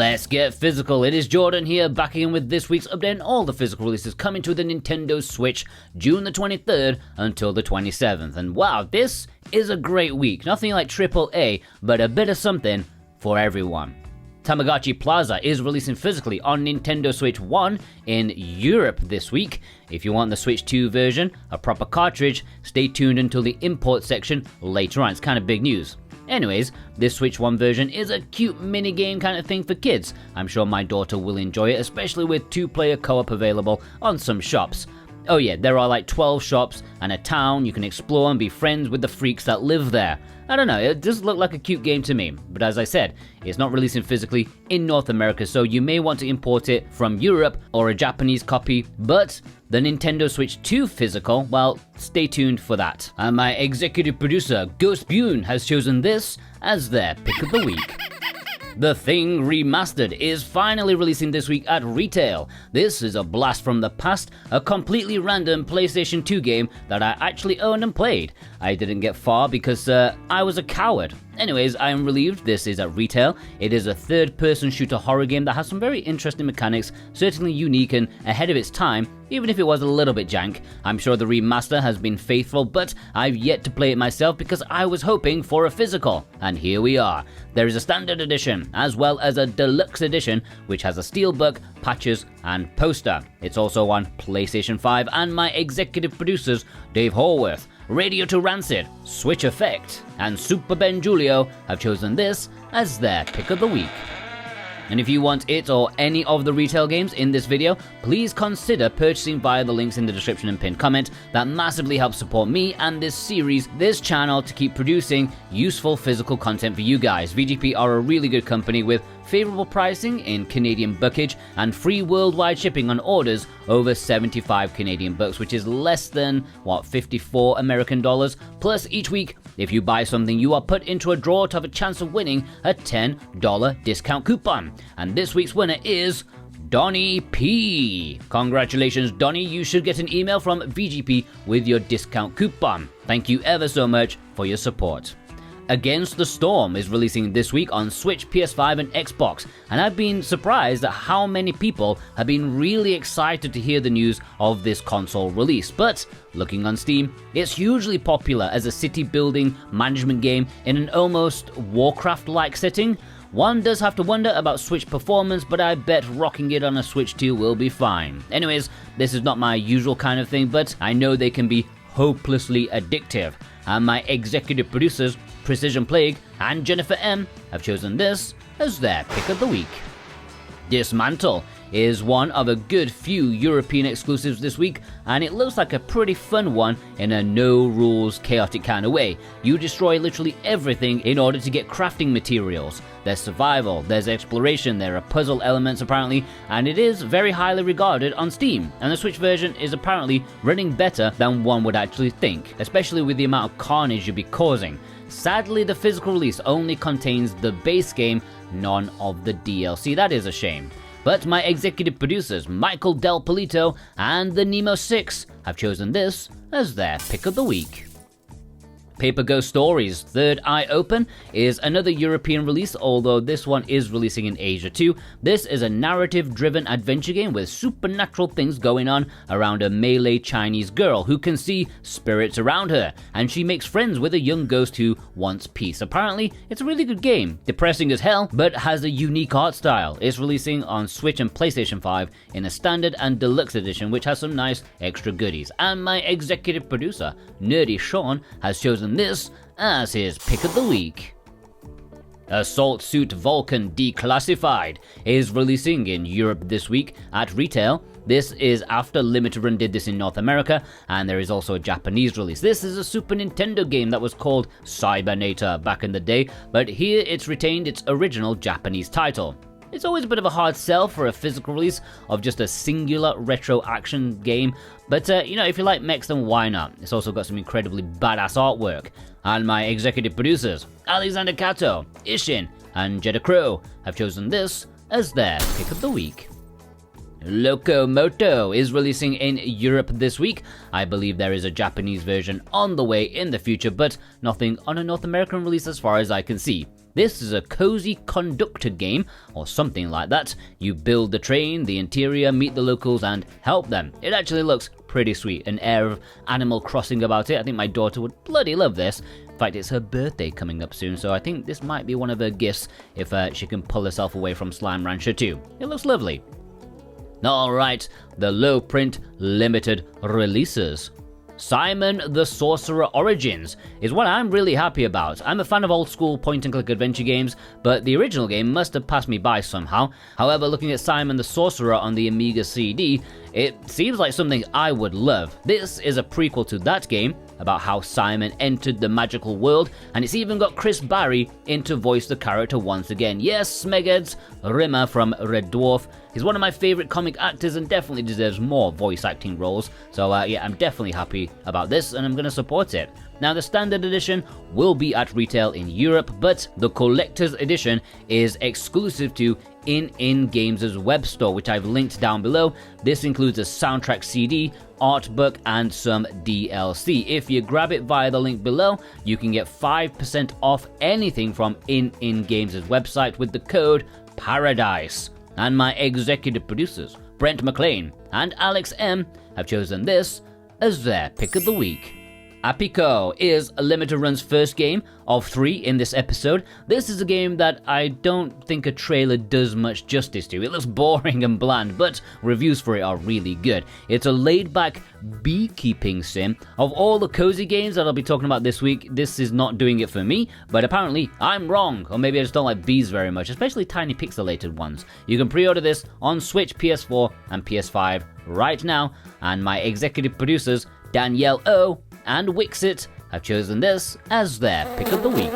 Let's get physical. It is Jordan here, back again with this week's update on all the physical releases coming to the Nintendo Switch June the 23rd until the 27th. And wow, this is a great week. Nothing like AAA, but a bit of something for everyone. Tamagotchi Plaza is releasing physically on Nintendo Switch 1 in Europe this week. If you want the Switch 2 version, a proper cartridge, stay tuned until the import section later on. It's kind of big news. Anyways, this Switch 1 version is a cute mini-game kind of thing for kids. I'm sure my daughter will enjoy it, especially with 2-player co-op available on some shops. Oh yeah, there are like 12 shops and a town you can explore and be friends with the freaks that live there. I don't know, it does look like a cute game to me, but as I said, it's not releasing physically in North America, so you may want to import it from Europe or a Japanese copy, but the Nintendo Switch 2 physical, well, stay tuned for that. And my executive producer, Ghost Bune, has chosen this as their pick of the week. The Thing Remastered is finally releasing this week at retail. This is a blast from the past, a completely random PlayStation 2 game that I actually owned and played. I didn't get far because I was a coward. Anyways, I am relieved this is at retail. It is a third-person shooter horror game that has some very interesting mechanics, certainly unique and ahead of its time, even if it was a little bit jank. I'm sure the remaster has been faithful, but I've yet to play it myself because I was hoping for a physical. And here we are. There is a standard edition, as well as a deluxe edition, which has a steelbook, patches, and poster. It's also on PlayStation 5, and my executive producers, Dave Horworth, Radio to Rancid, Switch Effect, and Super Ben Julio have chosen this as their pick of the week. And if you want it or any of the retail games in this video, please consider purchasing via the links in the description and pinned comment. That massively helps support me and this series, this channel, to keep producing useful physical content for you guys. VGP are a really good company with favorable pricing in Canadian buckage and free worldwide shipping on orders over 75 Canadian bucks, which is less than, 54 American dollars. Plus, each week, if you buy something, you are put into a draw to have a chance of winning a $10 discount coupon. And this week's winner is Donnie P. Congratulations, Donnie. You should get an email from VGP with your discount coupon. Thank you ever so much for your support. Against the Storm is releasing this week on Switch, PS5 and Xbox, and I've been surprised at how many people have been really excited to hear the news of this console release. But looking on Steam, it's hugely popular as a city building management game in an almost Warcraft-like setting. One does have to wonder about Switch performance, but I bet rocking it on a Switch 2 will be fine. Anyways, this is not my usual kind of thing, but I know they can be hopelessly addictive. And my executive producers, Precision Plague and Jennifer M, have chosen this as their pick of the week. Dysmantle is one of a good few European exclusives this week, and it looks like a pretty fun one in a no-rules, chaotic kind of way. You destroy literally everything in order to get crafting materials. There's survival, there's exploration, there are puzzle elements apparently, and it is very highly regarded on Steam. And the Switch version is apparently running better than one would actually think, especially with the amount of carnage you'll be causing. Sadly, the physical release only contains the base game, none of the DLC. That is a shame. But my executive producers, Michael Del Polito and the Nemo 6, have chosen this as their pick of the week. Paper Ghost Stories Third Eye Open is another European release, although this one is releasing in Asia too. This is a narrative-driven adventure game with supernatural things going on around a melee Chinese girl who can see spirits around her, and she makes friends with a young ghost who wants peace. Apparently, it's a really good game, depressing as hell, but has a unique art style. It's releasing on Switch and PlayStation 5 in a standard and deluxe edition, which has some nice extra goodies. And my executive producer, Nerdy Sean, has chosen this as his pick of the week. Assault Suit Valken Declassified is releasing in Europe this week at retail. This is after Limited Run did this in North America, and there is also a Japanese release. This is a Super Nintendo game that was called Cybernator back in the day, but here it's retained its original Japanese title. It's always a bit of a hard sell for a physical release of just a singular retro action game, but if you like mechs, then why not? It's also got some incredibly badass artwork. And my executive producers, Alexander Kato, Ishin, and Jeddah Crow, have chosen this as their pick of the week. Locomoto is releasing in Europe this week. I believe there is a Japanese version on the way in the future, but nothing on a North American release as far as I can see. This is a cozy conductor game, or something like that. You build the train, the interior, meet the locals, and help them. It actually looks pretty sweet, an air of Animal Crossing about it. I think my daughter would bloody love this. In fact, it's her birthday coming up soon, so I think this might be one of her gifts if she can pull herself away from Slime Rancher 2. It looks lovely. Alright, the low print limited releases. Simon the Sorcerer Origins is what I'm really happy about. I'm a fan of old school point and click adventure games, but the original game must have passed me by somehow. However, looking at Simon the Sorcerer on the Amiga CD, it seems like something I would love. This is a prequel to that game, about how Simon entered the magical world, and it's even got Chris Barry in to voice the character once again. Yes, Smegheads, Rimmer from Red Dwarf. He's one of my favourite comic actors and definitely deserves more voice acting roles, so yeah, I'm definitely happy about this and I'm going to support it. Now, the standard edition will be at retail in Europe, but the collector's edition is exclusive to ININ Games' web store, which I've linked down below. This includes a soundtrack CD, art book, and some DLC. If you grab it via the link below, you can get 5% off anything from ININ Games' website with the code PARADISE. And my executive producers, Brent McLean and Alex M, have chosen this as their pick of the week. APICO is Limited Run's first game of 3 in this episode. This is a game that I don't think a trailer does much justice to. It looks boring and bland, but reviews for it are really good. It's a laid-back beekeeping sim. Of all the cozy games that I'll be talking about this week, this is not doing it for me, but apparently I'm wrong, or maybe I just don't like bees very much, especially tiny pixelated ones. You can pre-order this on Switch, PS4, and PS5 right now, and my executive producers, Danielle O and Wixit, have chosen this as their pick of the week.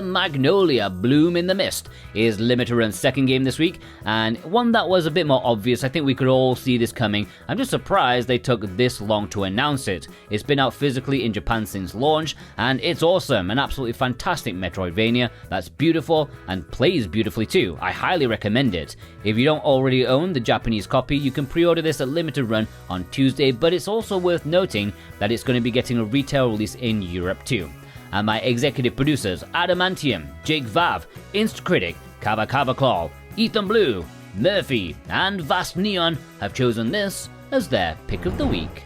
Magnolia Bloom in the Mist is Limited Run's second game this week, and one that was a bit more obvious. I think we could all see this coming. I'm just surprised they took this long to announce it. It's been out physically in Japan since launch, and it's awesome. An absolutely fantastic Metroidvania that's beautiful and plays beautifully too. I highly recommend it. If you don't already own the Japanese copy, you can pre-order this at Limited Run on Tuesday, but it's also worth noting that it's going to be getting a retail release in Europe too. And my executive producers, Adamantium, Jake Vav, Instacritic, Kava Kava Claw, Ethan Blue, Murphy, and Vast Neon have chosen this as their pick of the week.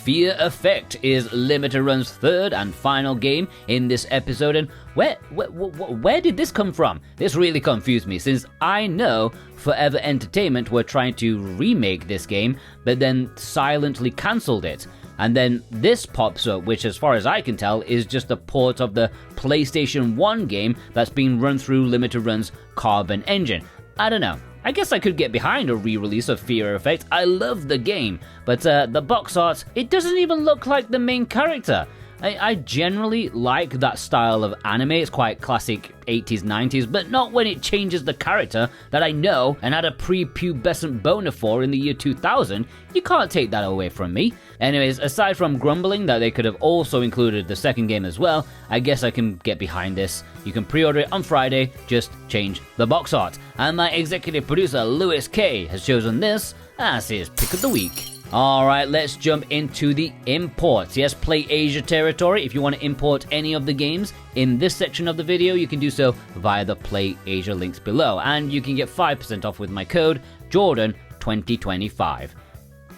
Fear Effect is Limited Run's third and final game in this episode, and where did this come from? This really confused me, since I know Forever Entertainment were trying to remake this game, but then silently cancelled it. And then this pops up, which as far as I can tell is just a port of the PlayStation 1 game that's being run through Limited Run's Carbon engine. I don't know. I guess I could get behind a re-release of Fear Effect. I love the game, but the box art, it doesn't even look like the main character. I generally like that style of anime. It's quite classic 80s, 90s, but not when it changes the character that I know and had a pre-pubescent boner for in the year 2000. You can't take that away from me. Anyways, aside from grumbling that they could have also included the second game as well, I guess I can get behind this. You can pre-order it on Friday, just change the box art. And my executive producer, Lewis K, has chosen this as his pick of the week. Alright, let's jump into the imports. Yes, Play Asia territory. If you want to import any of the games in this section of the video, you can do so via the Play Asia links below. And you can get 5% off with my code, Jordan2025.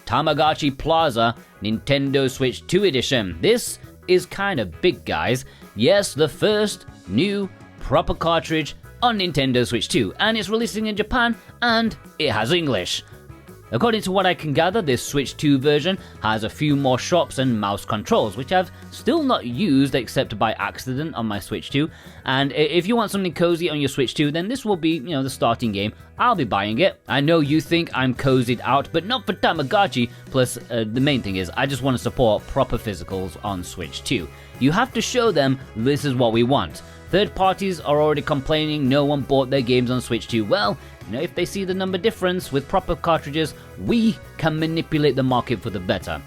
Tamagotchi Plaza Nintendo Switch 2 Edition. This is kind of big, guys. Yes, the first new proper cartridge on Nintendo Switch 2, and it's releasing in Japan, and it has English. According to what I can gather, this Switch 2 version has a few more shops and mouse controls, which I've still not used except by accident on my Switch 2. And if you want something cozy on your Switch 2, then this will be, the starting game. I'll be buying it. I know you think I'm cozied out, but not for Tamagotchi. Plus, the main thing is, I just want to support proper physicals on Switch 2. You have to show them this is what we want. Third parties are already complaining no one bought their games on Switch 2. Well, if they see the number difference with proper cartridges, we can manipulate the market for the better.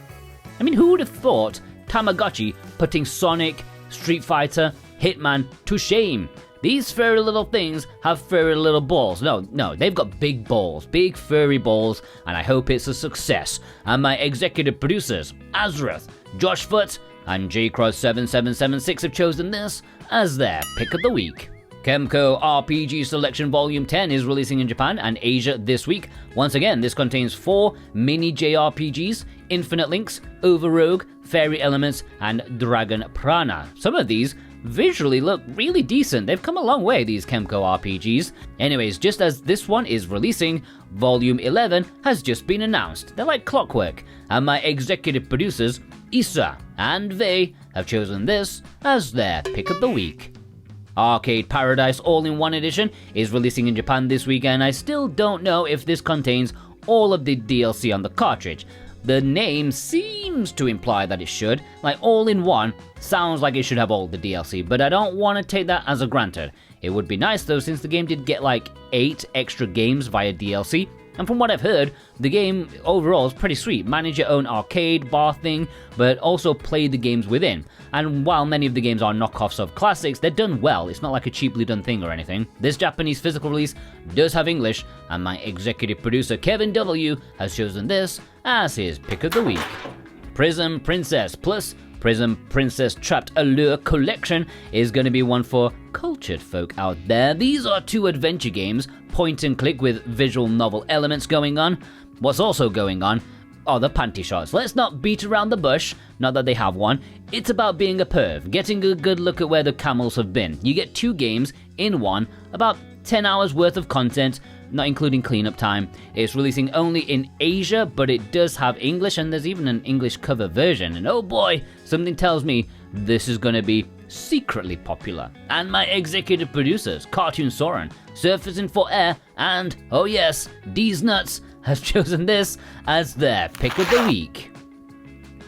I mean, who would have thought Tamagotchi putting Sonic, Street Fighter, Hitman to shame? These furry little things have furry little balls. No, they've got big balls, big furry balls, and I hope it's a success. And my executive producers, Azrath, Josh Foot, and JCross7776 have chosen this as their pick of the week. Kemco RPG Selection Volume 10 is releasing in Japan and Asia this week. Once again, this contains 4 mini JRPGs, Infinite Links, Overrogue, Fairy Elements, and Dragon Prana. Some of these visually look really decent. They've come a long way, these Kemco RPGs. Anyways, just as this one is releasing, Volume 11 has just been announced. They're like clockwork, and my executive producers, Issa and Vey, have chosen this as their pick of the week. Arcade Paradise All-in-One Edition is releasing in Japan this weekend. I still don't know if this contains all of the DLC on the cartridge. The name seems to imply that it should, like All-in-One sounds like it should have all the DLC, but I don't want to take that as a granted. It would be nice though, since the game did get like 8 extra games via DLC, and from what I've heard, the game overall is pretty sweet. Manage your own arcade bar thing, but also play the games within. And while many of the games are knockoffs of classics, they're done well. It's not like a cheaply done thing or anything. This Japanese physical release does have English, and my executive producer Kevin W has chosen this as his pick of the week. Prism Princess plus Prism Princess Trapped Allure Collection is going to be one for cultured folk out there. These are 2 adventure games, point and click with visual novel elements going on. What's also going on are the panty shots. Let's not beat around the bush, not that they have one. It's about being a perv, getting a good look at where the camels have been. You get 2 games in one, about 10 hours worth of content, not including cleanup time. It's releasing only in Asia, but it does have English, and there's even an English cover version. And oh boy, something tells me this is going to be secretly popular. And my executive producers, Cartoon Soren, Surfacing for Air, and, oh yes, D's Nuts, has chosen this as their pick of the week.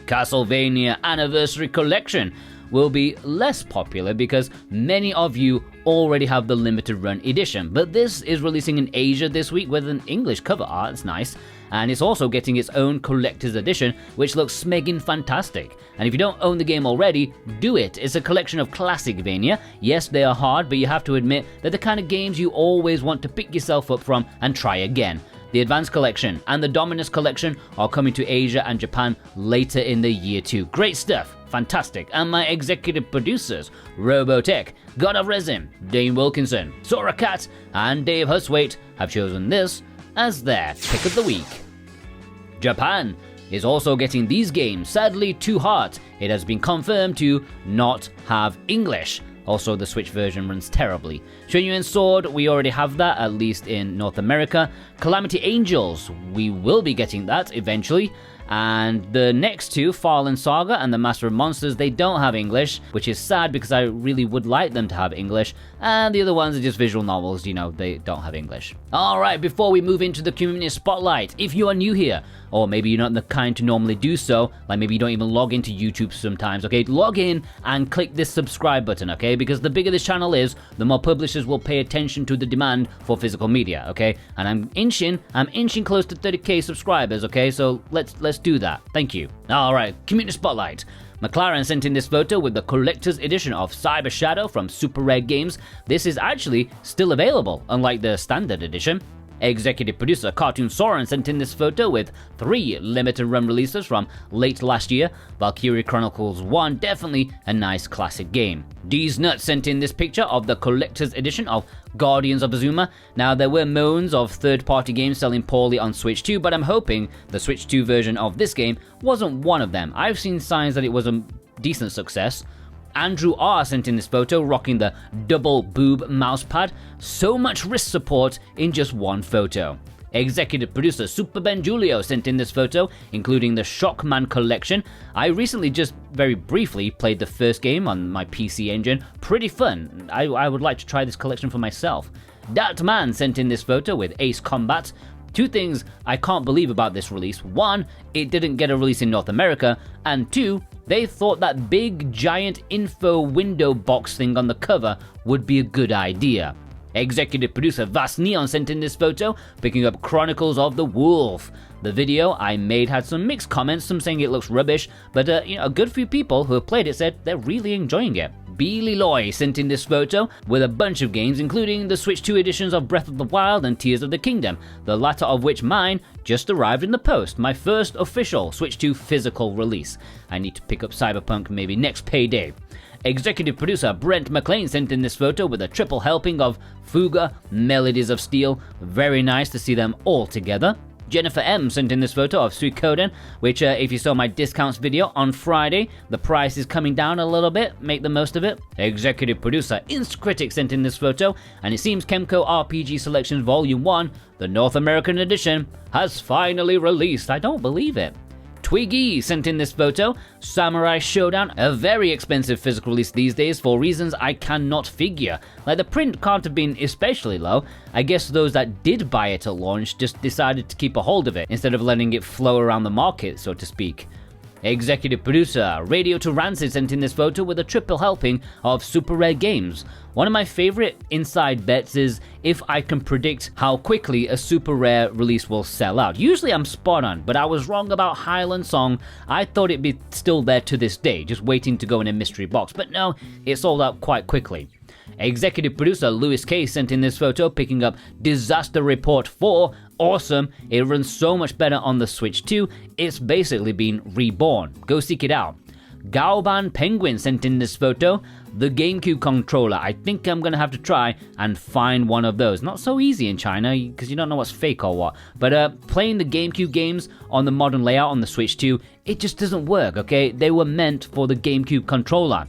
Castlevania Anniversary Collection will be less popular because many of you already have the limited run edition, but this is releasing in Asia this week with an English cover art. It's nice, and it's also getting its own collector's edition, which looks smeggin' fantastic. And if you don't own the game already, do it. It's a collection of Classicvania. Yes, they are hard, but you have to admit they're the kind of games you always want to pick yourself up from and try again. The Advanced Collection and the Dominus Collection are coming to Asia and Japan later in the year too. Great stuff, fantastic. And my executive producers, Robotech, God of Resin, Dane Wilkinson, Sora Cat, and Dave Huswaite have chosen this as their pick of the week. Japan is also getting these games, sadly to heart. It has been confirmed to not have English. Also, the Switch version runs terribly. Shunyuan Sword, we already have that, at least in North America. Calamity Angels, we will be getting that eventually. And the next 2, Fallen Saga and the Master of Monsters, they don't have English, which is sad because I really would like them to have English. And the other ones are just visual novels, you know, they don't have English. Alright, before we move into the community spotlight, if you are new here, or maybe you're not the kind to normally do so, like maybe you don't even log into YouTube sometimes, okay, log in and click this subscribe button, okay, because the bigger this channel is, the more publishers will pay attention to the demand for physical media, okay, and I'm inching close to 30k subscribers, okay, so let's do that. Thank you. Alright, community spotlight. McLaren sent in this photo with the collector's edition of Cyber Shadow from Super Rare Games. This is actually still available, unlike the standard edition. Executive producer Cartoon Soren sent in this photo with 3 limited run releases from late last year. Valkyrie Chronicles 1, definitely a nice classic game. D's Nuts sent in this picture of the collector's edition of Guardians of Azuma. Now, there were moans of third-party games selling poorly on Switch 2, but I'm hoping the Switch 2 version of this game wasn't one of them. I've seen signs that it was a decent success. Andrew R sent in this photo rocking the double boob mousepad. So much wrist support in just one photo. Executive producer Super Ben Julio sent in this photo, including the Shockman collection. I recently just very briefly played the first game on my PC engine. Pretty fun. I would like to try this collection for myself. Dat Man sent in this photo with Ace Combat. 2 things I can't believe about this release. 1, it didn't get a release in North America, and 2, they thought that big giant info window box thing on the cover would be a good idea. Executive producer Vas Neon sent in this photo, picking up Chronicles of the Wolf. The video I made had some mixed comments, some saying it looks rubbish, but a good few people who have played it said they're really enjoying it. B. Leloy sent in this photo with a bunch of games, including the Switch 2 editions of Breath of the Wild and Tears of the Kingdom, the latter of which mine just arrived in the post, my first official Switch 2 physical release. I need to pick up Cyberpunk maybe next payday. Executive producer Brent McLean sent in this photo with a triple helping of Fuga, Melodies of Steel. Very nice to see them all together. Jennifer M sent in this photo of Suikoden, which if you saw my discounts video on Friday, the price is coming down a little bit, make the most of it. Executive producer Instacritic sent in this photo, and it seems Kemco RPG Selections Volume 1, the North American edition, has finally released. I don't believe it. Twiggy sent in this photo, Samurai Showdown, a very expensive physical release these days for reasons I cannot figure. Like, the print can't have been especially low. I guess those that did buy it at launch just decided to keep a hold of it instead of letting it flow around the market, so to speak. Executive producer Radio to Rancid sent in this photo with a triple helping of super rare games. One of my favorite inside bets is if I can predict how quickly a super rare release will sell out. Usually I'm spot on, but I was wrong about Highland Song. I thought it'd be still there to this day, just waiting to go in a mystery box, but no, it sold out quite quickly. Executive producer Louis K sent in this photo picking up Disaster Report 4. Awesome, it runs so much better on the Switch 2, it's basically been reborn. Go seek it out. Gaoban Penguin sent in this photo, the GameCube controller. I think I'm gonna have to try and find one of those. Not so easy in China, because you don't know what's fake or what. But playing the GameCube games on the modern layout on the Switch 2, it just doesn't work, okay? They were meant for the GameCube controller.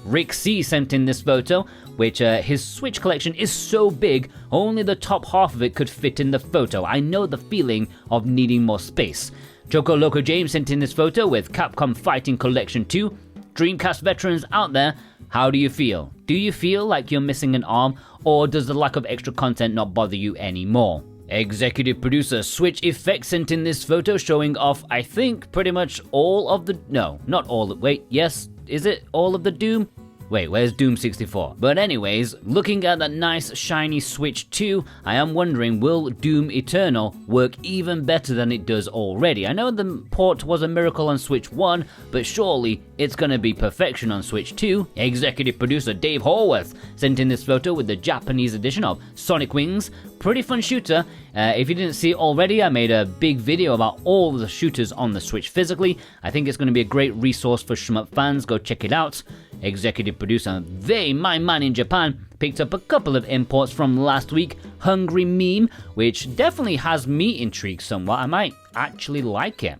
Rick C sent in this photo, which his Switch collection is so big, only the top half of it could fit in the photo. I know the feeling of needing more space. Choco Loco James sent in this photo with Capcom Fighting Collection 2. Dreamcast veterans out there, how do you feel? Do you feel like you're missing an arm, or does the lack of extra content not bother you anymore? Executive producer Switch Effects sent in this photo showing off, I think, pretty much all of the... No, not all... Wait, yes, is it all of the Doom? Wait, where's Doom 64? But anyways, looking at that nice shiny Switch 2, I am wondering, will Doom Eternal work even better than it does already? I know the port was a miracle on Switch 1, but surely it's gonna be perfection on Switch 2. Executive producer Dave Horwath sent in this photo with the Japanese edition of Sonic Wings. Pretty fun shooter. If you didn't see it already, I made a big video about all the shooters on the Switch physically. I think it's going to be a great resource for shmup fans. Go check it out. Executive producer Vei, my man in Japan, picked up a couple of imports from last week. Hungry Meme, which definitely has me intrigued somewhat. I might actually like it.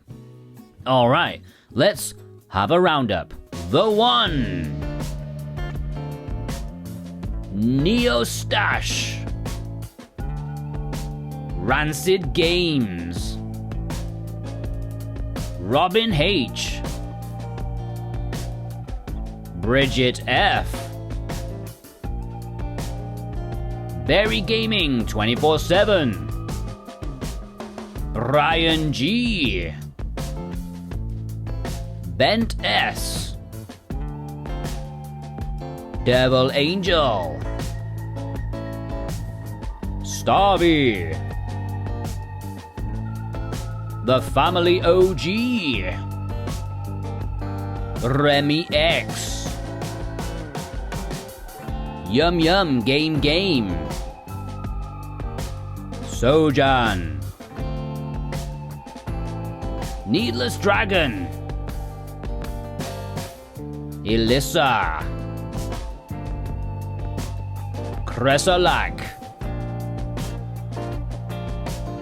Alright, let's have a roundup. The one. Neo Stash. Rancid Games. Robin H. Bridget F. Berry Gaming 24/7. Ryan G. Bent S. Devil Angel. Starby. The Family OG. Remy X. Yum Yum Game Game. Sojan. Needless Dragon. Elissa. Kresalak.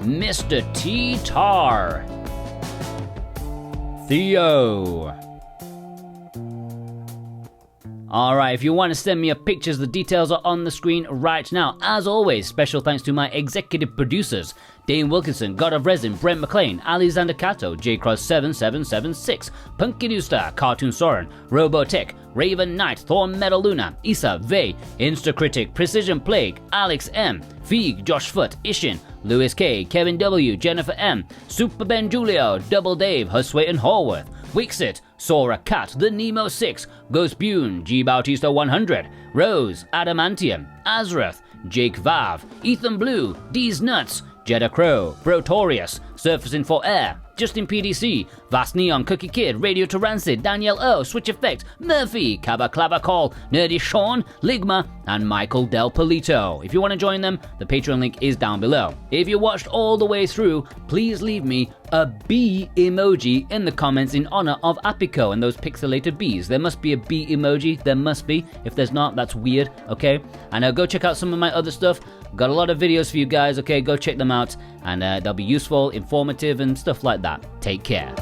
Mr. T. Tar. Theo. Alright, if you want to send me your pictures, the details are on the screen right now. As always, special thanks to my executive producers, Dane Wilkinson, God of Resin, Brent McLean, Alexander Cato, JCross7776, Punky New Star, Cartoon Soren, Robotech, Raven Knight, Thorn Metal Luna, Issa, Vey, Instacritic, Precision Plague, Alex M, Feig, Josh Foot, Ishin, Lewis K, Kevin W, Jennifer M, Super Ben Julio, Double Dave, Husway and Horworth, Wixit, Sora Cat, The Nemo 6, Ghost Bune, G Bautista 100, Rose, Adamantium, Azrath, Jake Vav, Ethan Blue, D's Nuts, Jeddah Crow, Brotorius, Surfacing for Air, Justin PDC, Vast Neon, Cookie Kid, Radio to Rancid, Danielle O, Switch Effect, Murphy, Cabba Clabber Call, Nerdy Sean, Ligma, and Michael Del Polito. If you want to join them, the Patreon link is down below. If you watched all the way through, please leave me a bee emoji in the comments in honor of APICO and those pixelated bees. There must be a bee emoji, there must be. If there's not, that's weird, okay? And go check out some of my other stuff. Got a lot of videos for you guys, okay? Go check them out, and they'll be useful, informative, and stuff like that. Take care.